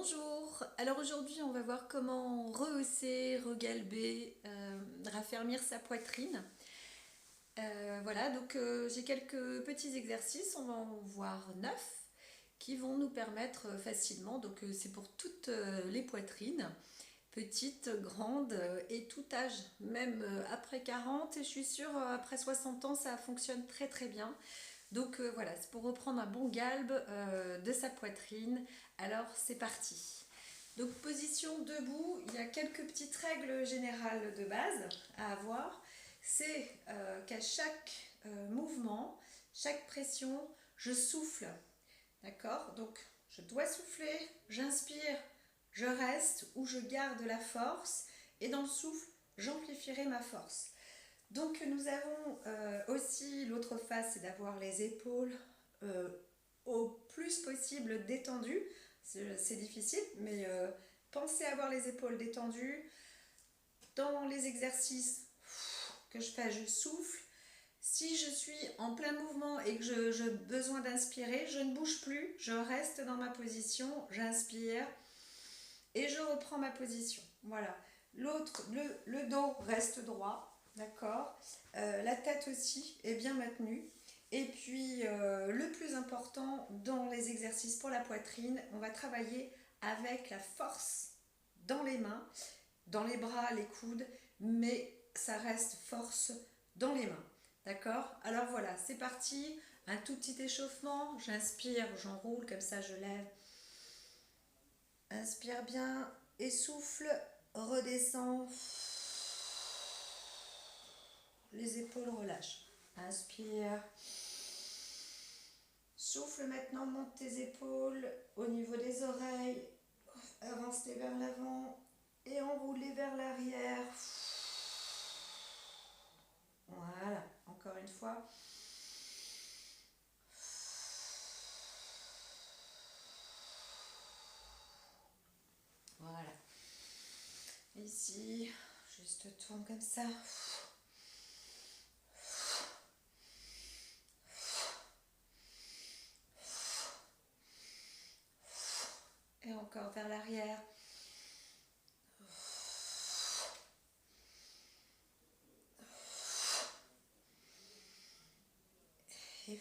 Bonjour, alors aujourd'hui on va voir comment rehausser, regalber, raffermir sa poitrine. Voilà, donc j'ai quelques petits exercices, on va en voir 9 qui vont nous permettre facilement, donc c'est pour toutes les poitrines, petites, grandes et tout âge, même après 40 et je suis sûre après 60 ans ça fonctionne très très bien. Donc voilà, c'est pour reprendre un bon galbe de sa poitrine. Alors c'est parti. Donc position debout, il y a quelques petites règles générales de base à avoir. C'est qu'à chaque mouvement, chaque pression, je souffle. D'accord? Donc je dois souffler, j'inspire, je reste ou je garde la force. Et dans le souffle, j'amplifierai ma force. Donc nous avons aussi l'autre face, c'est d'avoir les épaules euh, au plus possible détendues. C'est difficile, mais pensez à avoir les épaules détendues. Dans les exercices que je fais, je souffle. Si je suis en plein mouvement et que j'ai besoin d'inspirer, je ne bouge plus, je reste dans ma position, j'inspire et je reprends ma position. Voilà. L'autre, le dos reste droit, d'accord. La tête aussi est bien maintenue. Et puis, le plus important dans les exercices pour la poitrine, on va travailler avec la force dans les mains, dans les bras, les coudes, mais ça reste force dans les mains. D'accord? Alors voilà, c'est parti. Un tout petit échauffement. J'inspire, j'enroule, comme ça je lève. Inspire bien, essouffle, redescend. Les épaules relâchent. Inspire. Souffle maintenant, monte tes épaules au niveau des oreilles. Avance-les vers l'avant et enroule-les vers l'arrière. Voilà, encore une fois. Voilà. Ici, juste tourne comme ça. Et encore vers l'arrière. Et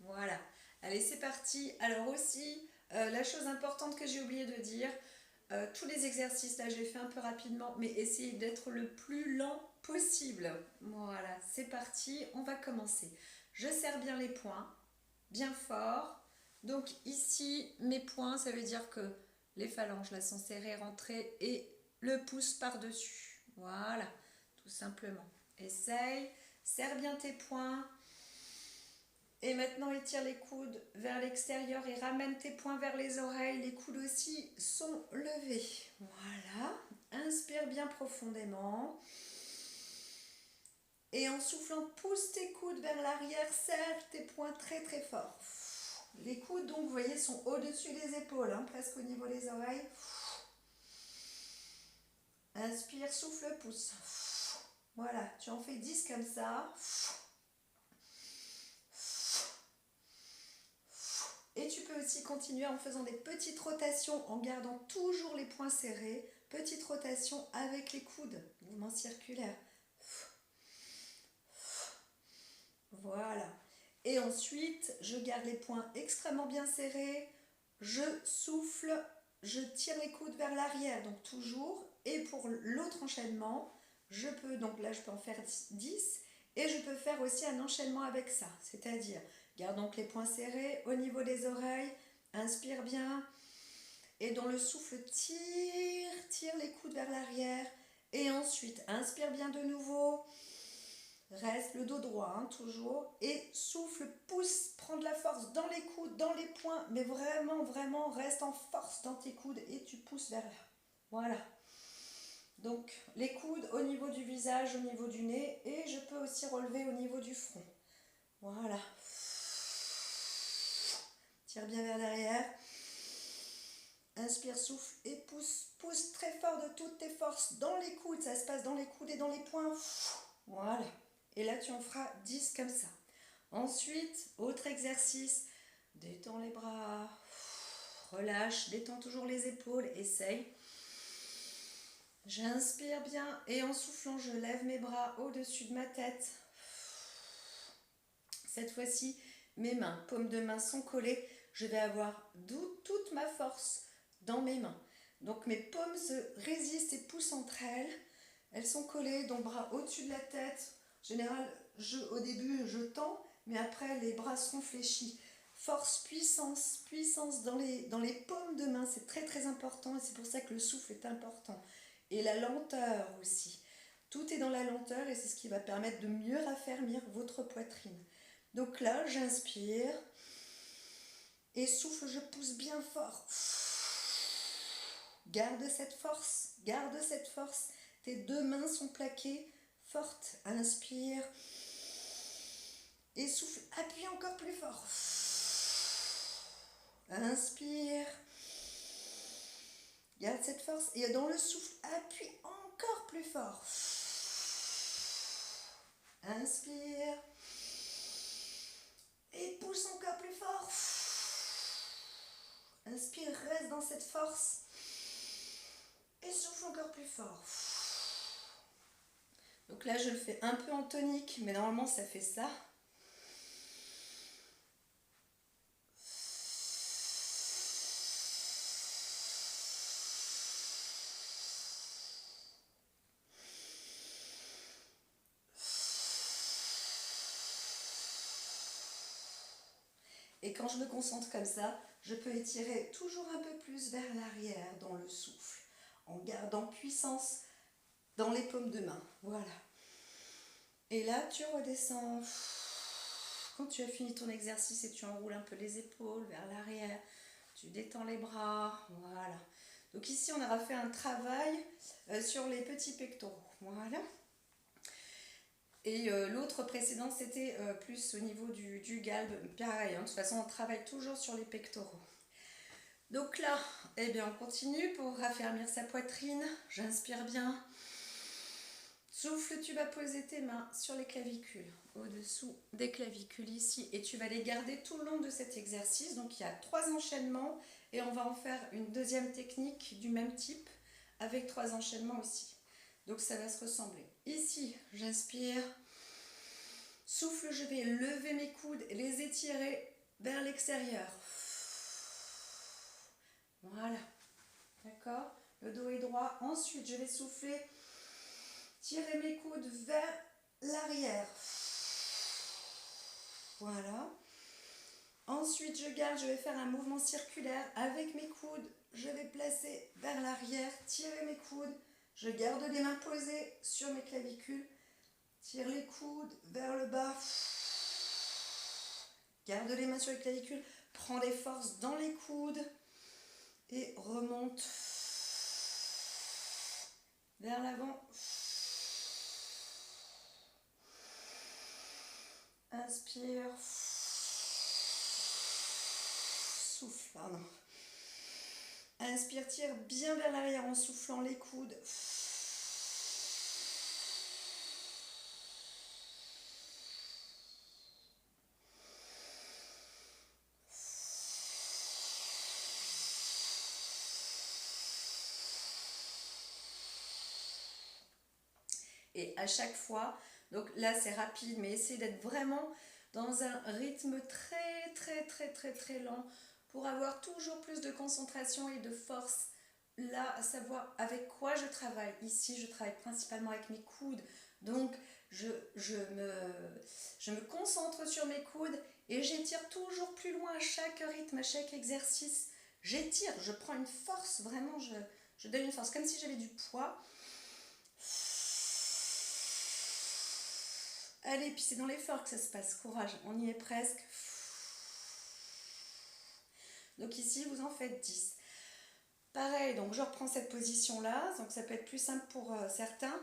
voilà. Allez, c'est parti. Alors aussi, la chose importante que j'ai oublié de dire, tous les exercices, là j'ai fait un peu rapidement, mais essayez d'être le plus lent possible. Voilà, c'est parti, on va commencer. Je serre bien les poings, bien fort. Donc ici, mes poings, ça veut dire que les phalanges là sont serrées, rentrées et le pouce par-dessus. Voilà, tout simplement. Essaye, serre bien tes poings. Et maintenant, étire les coudes vers l'extérieur et ramène tes poings vers les oreilles. Les coudes aussi sont levés. Voilà. Inspire bien profondément. Et en soufflant, pousse tes coudes vers l'arrière. Serre tes poings très très fort. Les coudes, donc, vous voyez, sont au-dessus des épaules, hein, presque au niveau des oreilles. Inspire, souffle, pousse. Voilà, tu en fais 10 comme ça. Et tu peux aussi continuer en faisant des petites rotations, en gardant toujours les poings serrés. Petite rotation avec les coudes, mouvement circulaire. Voilà. Et ensuite, je garde les poings extrêmement bien serrés. Je souffle, je tire les coudes vers l'arrière, donc toujours. Et pour l'autre enchaînement, je peux, donc là je peux en faire 10. Et je peux faire aussi un enchaînement avec ça. C'est-à-dire, garde donc les poings serrés au niveau des oreilles. Inspire bien. Et dans le souffle, tire les coudes vers l'arrière. Et ensuite, inspire bien de nouveau. Reste le dos droit, hein, toujours. Et souffle, pousse, prends de la force dans les coudes, dans les poings. Mais vraiment, vraiment, reste en force dans tes coudes et tu pousses vers là. Voilà. Donc, les coudes au niveau du visage, au niveau du nez. Et je peux aussi relever au niveau du front. Voilà. Tire bien vers l'arrière. Inspire, souffle et pousse. Pousse très fort de toutes tes forces dans les coudes. Ça se passe dans les coudes et dans les poings. Voilà. Et là, tu en feras 10 comme ça. Ensuite, autre exercice. Détends les bras. relâche, détends toujours les épaules, essaye. J'inspire bien et en soufflant, je lève mes bras au-dessus de ma tête. Cette fois-ci, mes mains, paumes de main sont collées. Je vais avoir toute ma force dans mes mains. Donc mes paumes se résistent et poussent entre elles. Elles sont collées, donc bras au-dessus de la tête. En général, au début, je tends, mais après, les bras seront fléchis. Force, puissance, puissance dans les paumes de main, c'est très très important et c'est pour ça que le souffle est important. Et la lenteur aussi. Tout est dans la lenteur et c'est ce qui va permettre de mieux raffermir votre poitrine. Donc là, j'inspire et souffle, je pousse bien fort. Garde cette force, garde cette force. Tes deux mains sont plaquées, fortes. Inspire et souffle, appuie encore plus fort. Inspire. Garde cette force et dans le souffle, appuie encore plus fort. Inspire. Et pousse encore plus fort. Inspire, reste dans cette force. Et souffle encore plus fort. Donc là, je le fais un peu en tonique, mais normalement, ça fait ça. Et quand je me concentre comme ça, je peux étirer toujours un peu plus vers l'arrière dans le souffle, en gardant puissance dans les paumes de main. Voilà. Et là, tu redescends. Quand tu as fini ton exercice et tu enroules un peu les épaules vers l'arrière, tu détends les bras. Voilà. Donc ici, on aura fait un travail sur les petits pectoraux. Voilà. Et l'autre précédent, c'était plus au niveau du galbe. Pareil, hein, de toute façon, on travaille toujours sur les pectoraux. Donc là, eh bien, on continue pour raffermir sa poitrine. J'inspire bien. Souffle, tu vas poser tes mains sur les clavicules, au-dessous des clavicules ici. Et tu vas les garder tout le long de cet exercice. Donc il y a 3 enchaînements et on va en faire une deuxième technique du même type avec 3 enchaînements aussi. Donc ça va se ressembler. Ici, j'inspire. Souffle, je vais lever mes coudes et les étirer vers l'extérieur. Voilà. D'accord? Le dos est droit. Ensuite, je vais souffler. Tirer mes coudes vers l'arrière. Voilà. Ensuite, je garde. Je vais faire un mouvement circulaire avec mes coudes. Je vais placer vers l'arrière. Tirer mes coudes. Je garde les mains posées sur mes clavicules. Tire les coudes vers le bas. Garde les mains sur les clavicules. Prends des forces dans les coudes. Et remonte vers l'avant. Inspire. Souffle, pardon. Inspire, tire bien vers l'arrière en soufflant les coudes. Et à chaque fois, donc là c'est rapide, mais essayez d'être vraiment dans un rythme très lent pour avoir toujours plus de concentration et de force. Là, à savoir avec quoi je travaille. Ici, je travaille principalement avec mes coudes. Donc, je me concentre sur mes coudes et j'étire toujours plus loin à chaque rythme, à chaque exercice. J'étire, je prends une force, vraiment, je donne une force, comme si j'avais du poids. Allez, puis c'est dans l'effort que ça se passe. Courage, on y est presque. Donc ici, vous en faites 10. Pareil, donc je reprends cette position-là. Donc ça peut être plus simple pour certains.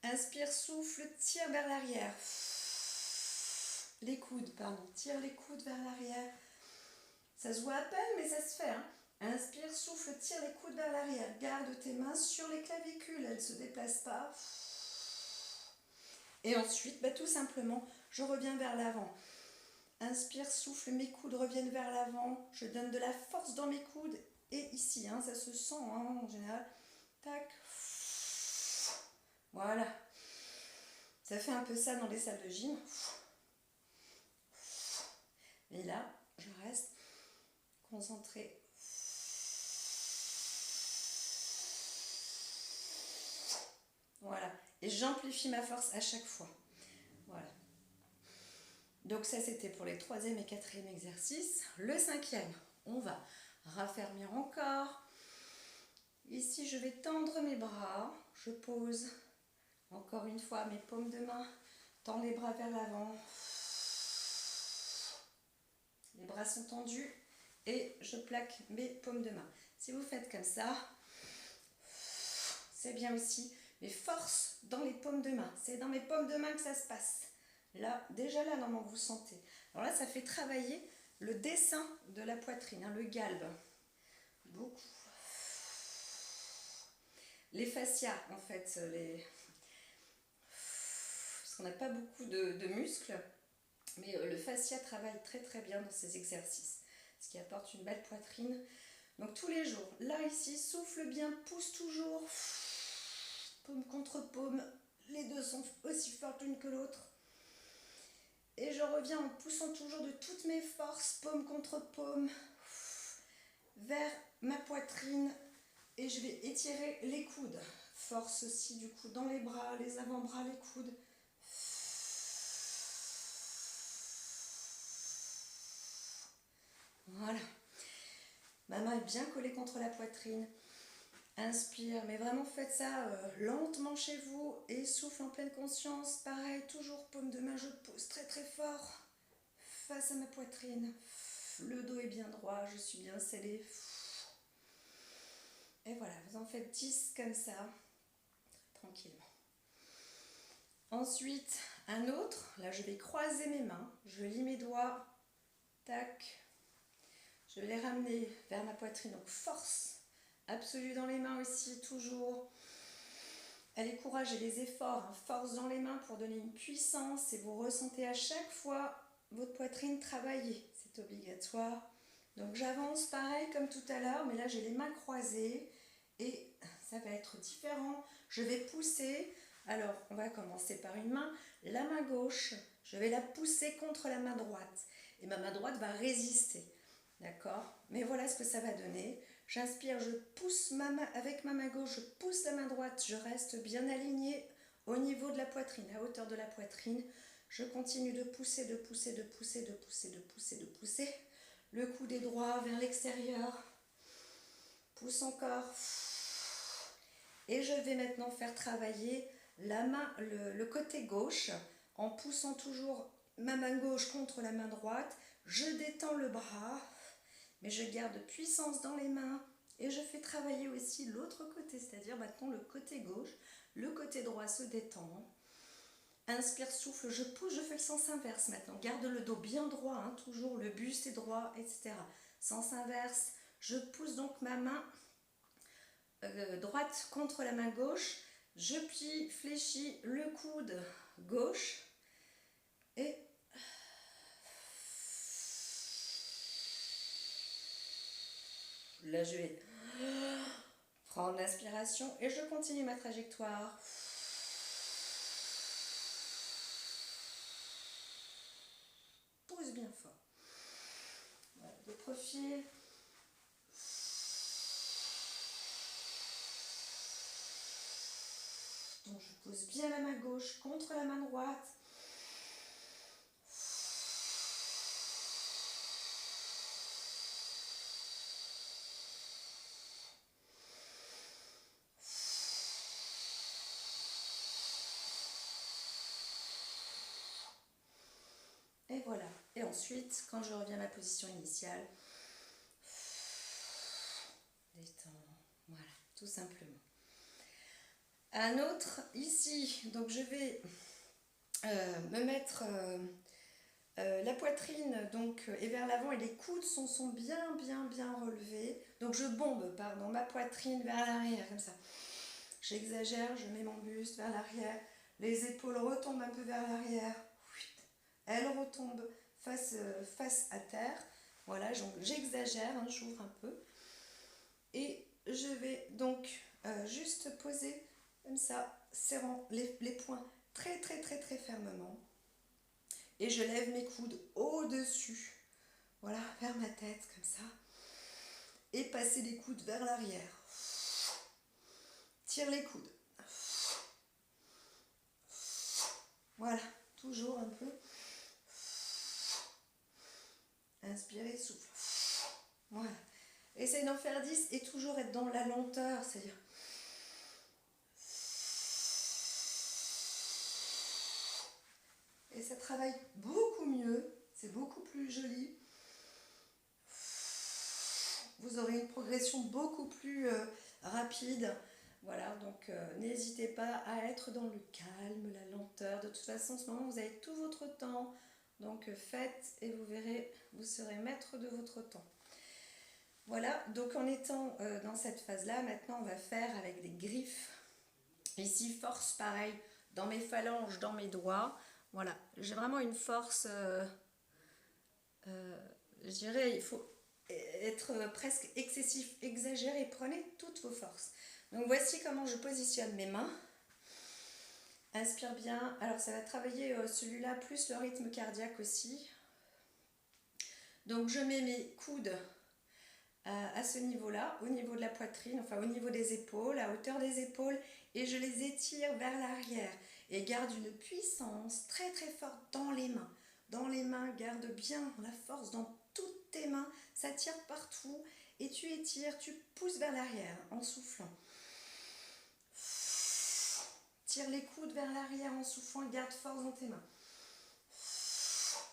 Inspire, souffle, tire vers l'arrière. Les coudes, pardon. Tire les coudes vers l'arrière. Ça se voit à peine, mais ça se fait. Hein. Inspire, souffle, tire les coudes vers l'arrière. Garde tes mains sur les clavicules. Elles ne se déplacent pas. Et ensuite, tout simplement, je reviens vers l'avant. Inspire, souffle, mes coudes reviennent vers l'avant. Je donne de la force dans mes coudes. Et ici, hein, ça se sent hein, en général. Tac. Voilà. Ça fait un peu ça dans les salles de gym. Et là, je reste concentrée. Voilà. Et j'amplifie ma force à chaque fois. Voilà. Donc ça, c'était pour les 3e et 4e exercices. Le 5e, on va raffermir encore. Ici, je vais tendre mes bras. Je pose encore une fois mes paumes de main. Tends les bras vers l'avant. Les bras sont tendus et je plaque mes paumes de main. Si vous faites comme ça, c'est bien aussi. Mais force dans les paumes de main. C'est dans mes paumes de main que ça se passe. Là, déjà là, normalement, vous sentez. Alors là, ça fait travailler le dessin de la poitrine, hein, le galbe. Beaucoup. Les fascias, en fait, parce qu'on n'a pas beaucoup de muscles, mais le fascia travaille très très bien dans ces exercices, ce qui apporte une belle poitrine. Donc tous les jours, là ici, souffle bien, pousse toujours, paume contre paume, les deux sont aussi fortes l'une que l'autre. Et je reviens en poussant toujours de toutes mes forces, paume contre paume, vers ma poitrine. Et je vais étirer les coudes. Force aussi du coup dans les bras, les avant-bras, les coudes. Voilà. Ma main est bien collée contre la poitrine. Inspire, mais vraiment faites ça lentement chez vous et souffle en pleine conscience. Pareil, toujours paume de main, je pousse très très fort face à ma poitrine. Le dos est bien droit, je suis bien scellée. Et voilà, vous en faites 10 comme ça, tranquillement. Ensuite, un autre, là je vais croiser mes mains, je lie mes doigts, tac. Je vais les ramener vers ma poitrine, donc force absolue dans les mains aussi, toujours. Allez, courage et les efforts, hein, force dans les mains pour donner une puissance et vous ressentez à chaque fois votre poitrine travailler, c'est obligatoire. Donc j'avance pareil comme tout à l'heure, mais là j'ai les mains croisées et ça va être différent. Je vais pousser, alors on va commencer par une main, la main gauche, je vais la pousser contre la main droite et ma main droite va résister. D'accord? Mais voilà ce que ça va donner. J'inspire, je pousse ma main avec ma main gauche, je pousse la main droite, je reste bien alignée au niveau de la poitrine, à hauteur de la poitrine. Je continue de pousser, de pousser, de pousser, de pousser, de pousser, de pousser. Le coude est droit vers l'extérieur. Pousse encore. Et je vais maintenant faire travailler la main, le côté gauche en poussant toujours ma main gauche contre la main droite. Je détends le bras. Mais je garde puissance dans les mains et je fais travailler aussi l'autre côté, c'est-à-dire maintenant le côté gauche, le côté droit se détend. Inspire, souffle, je pousse, je fais le sens inverse maintenant. Garde le dos bien droit, hein, toujours le buste est droit, etc. Sens inverse, je pousse donc ma main droite contre la main gauche, je plie, fléchis le coude gauche et là, je vais prendre l'inspiration et je continue ma trajectoire. Pousse bien fort. Voilà, de profil. Donc, je pose bien la main gauche contre la main droite. Et voilà. Et ensuite, quand je reviens à ma position initiale, détends. Voilà, tout simplement. Un autre ici. Donc, je vais me mettre la poitrine donc, est vers l'avant et les coudes sont bien, bien, bien relevés. Donc, je bombe, pardon, ma poitrine vers l'arrière, comme ça. J'exagère, je mets mon buste vers l'arrière. Les épaules retombent un peu vers l'arrière. Elles retombent face à terre. Voilà, j'exagère, hein, j'ouvre un peu. Et je vais donc juste poser comme ça, serrant les poings très fermement. Et je lève mes coudes au-dessus. Voilà, vers ma tête, comme ça. Et passer les coudes vers l'arrière. Tire les coudes. Voilà, toujours un peu. Inspirez, souffle. Voilà. Essaye d'en faire 10 et toujours être dans la lenteur, c'est-à-dire et ça travaille beaucoup mieux, c'est beaucoup plus joli. Vous aurez une progression beaucoup plus rapide. Voilà, donc n'hésitez pas à être dans le calme, la lenteur. De toute façon, en ce moment, vous avez tout votre temps. Donc faites et vous verrez, vous serez maître de votre temps. Voilà, donc en étant dans cette phase-là, maintenant on va faire avec des griffes. Ici, force pareil, dans mes phalanges, dans mes doigts. Voilà, j'ai vraiment une force, je dirais, il faut être presque excessif, exagéré, prenez toutes vos forces. Donc voici comment je positionne mes mains. Inspire bien, alors ça va travailler celui-là plus le rythme cardiaque aussi. Donc je mets mes coudes à ce niveau-là, au niveau de la poitrine, enfin au niveau des épaules, à hauteur des épaules, et je les étire vers l'arrière et garde une puissance très forte dans les mains. Dans les mains, garde bien la force dans toutes tes mains, ça tire partout et tu étires, tu pousses vers l'arrière en soufflant. Tire les coudes vers l'arrière en soufflant, garde force dans tes mains.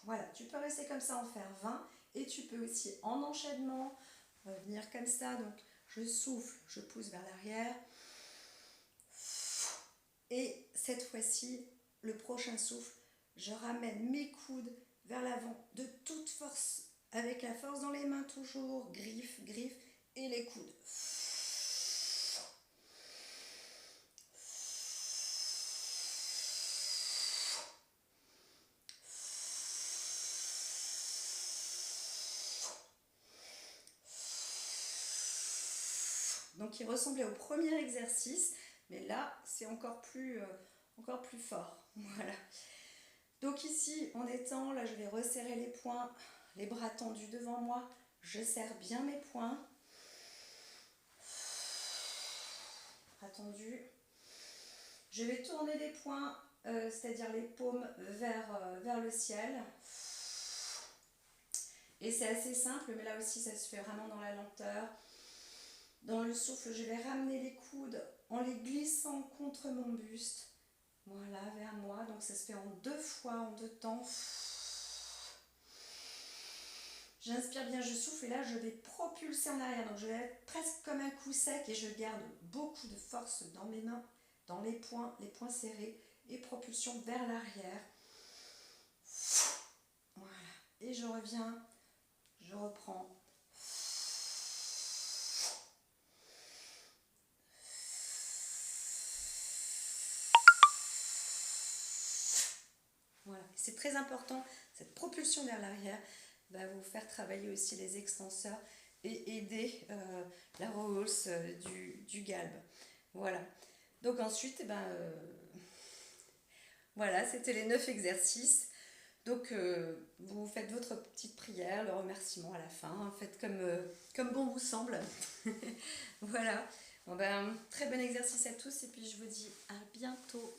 Voilà, tu peux rester comme ça, en faire 20 et tu peux aussi en enchaînement venir comme ça. Donc je souffle, je pousse vers l'arrière. Et cette fois-ci, le prochain souffle, je ramène mes coudes vers l'avant de toute force, avec la force dans les mains toujours, griffe, et les coudes. Donc il ressemblait au premier exercice, mais là c'est encore plus fort. Voilà. Donc ici on étend, là je vais resserrer les poings, les bras tendus devant moi, je serre bien mes poings. Bras tendus. Je vais tourner les poings, c'est-à-dire les paumes vers le ciel. Et c'est assez simple, mais là aussi ça se fait vraiment dans la lenteur. Dans le souffle, je vais ramener les coudes en les glissant contre mon buste. Voilà, vers moi. Donc ça se fait en 2 fois, en 2 temps. J'inspire bien, je souffle et là je vais propulser en arrière. Donc je vais être presque comme un coup sec et je garde beaucoup de force dans mes mains, dans les poings serrés et propulsion vers l'arrière. Voilà. Et je reviens, je reprends. Voilà, c'est très important, cette propulsion vers l'arrière va vous faire travailler aussi les extenseurs et aider la rehausse du galbe. Voilà, donc ensuite, voilà, c'était les 9 exercices. Donc vous faites votre petite prière, le remerciement à la fin, faites comme bon vous semble. Voilà, bon, très bon exercice à tous et puis je vous dis à bientôt.